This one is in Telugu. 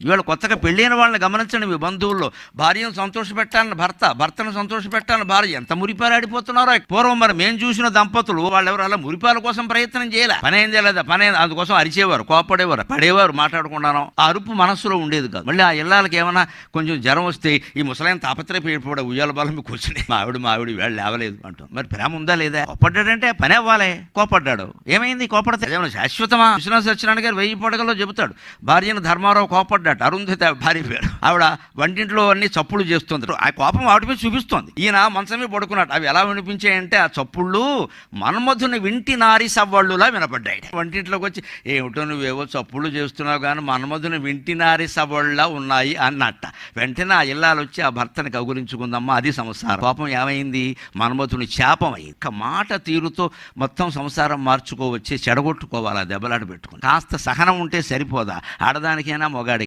ఇవాళ కొత్తగా పెళ్ళైన వాళ్ళని గమనించండి, మీ బంధువుల్లో భార్యను సంతోషపెట్టాలని భర్తను సంతోషపెట్టాలని భార్య ఎంత మురిపాలాడిపోతున్నారో. పూర్వం మరి మేము చూసిన దంపతులు వాళ్ళెవరు అలా మురిపాల కోసం ప్రయత్నం చేయలే, పని ఏం చేయలేదా, అందుకోసం అరిచేవారు, కోపడేవారు, పడేవారు, మాట్లాడుకున్నాను. ఆ అరుపు మనస్సులో ఉండేది కాదు. మళ్ళీ ఆ ఇళ్ళకి ఏమైనా కొంచెం జ్వరం వస్తే ఈ ముసలాయన తాపత్రయపడి ఉయ్యాల బలం కూర్చుని మావిడి వేళ లేవలేదు అంటాం. మరి ప్రేమ ఉందా లేదా? కోపడ్డాడంటే పని అవ్వాలి. కోపడ్డాడు, ఏమైంది? కోపడితే ఏమైనా శాశ్వతమా? విశ్వనాథ సత్యనారాయణ గారు 1000 పడగల్లో చెబుతాడు, భార్యను ధర్మారావు కోపడ్డాడు. అరుంధతి భార్య పేరు. ఆవిడ వంటింట్లో అన్ని చప్పులు చేస్తుంది, ఆ కోపం ఆవిడపై చూపిస్తోంది. ఈయన మంచమే పడుకున్నాడు. అవి ఎలా వినిపించాయంటే ఆ చప్పుళ్ళు మన్మధుని వింటి నారి సవ్వళ్ళులా వినపడ్డాయి. వంటింట్లోకి వచ్చి, ఏమిటో నువ్వేవో చప్పుళ్ళు చేస్తున్నావు కానీ మన్మధుని వింటి నారి సవ్వళ్ళ ఉన్నాయి అన్నట్ట. వెంటనే ఆ ఇల్లాలు వచ్చి ఆ భర్తని కౌగులించుకుందమ్మా, అది సంసారం. కోపం ఏమైంది? మన్మధుని శాపం అయింది. ఒక మాట తీరుతో మొత్తం సంసారం మార్చుకోవచ్చి చెడగొట్టుకోవాలి, ఆ దెబ్బలాట పెట్టుకుని. కాస్త సహనం ఉంటే సరిపోదా? ఆడదానికైనా మొగాడి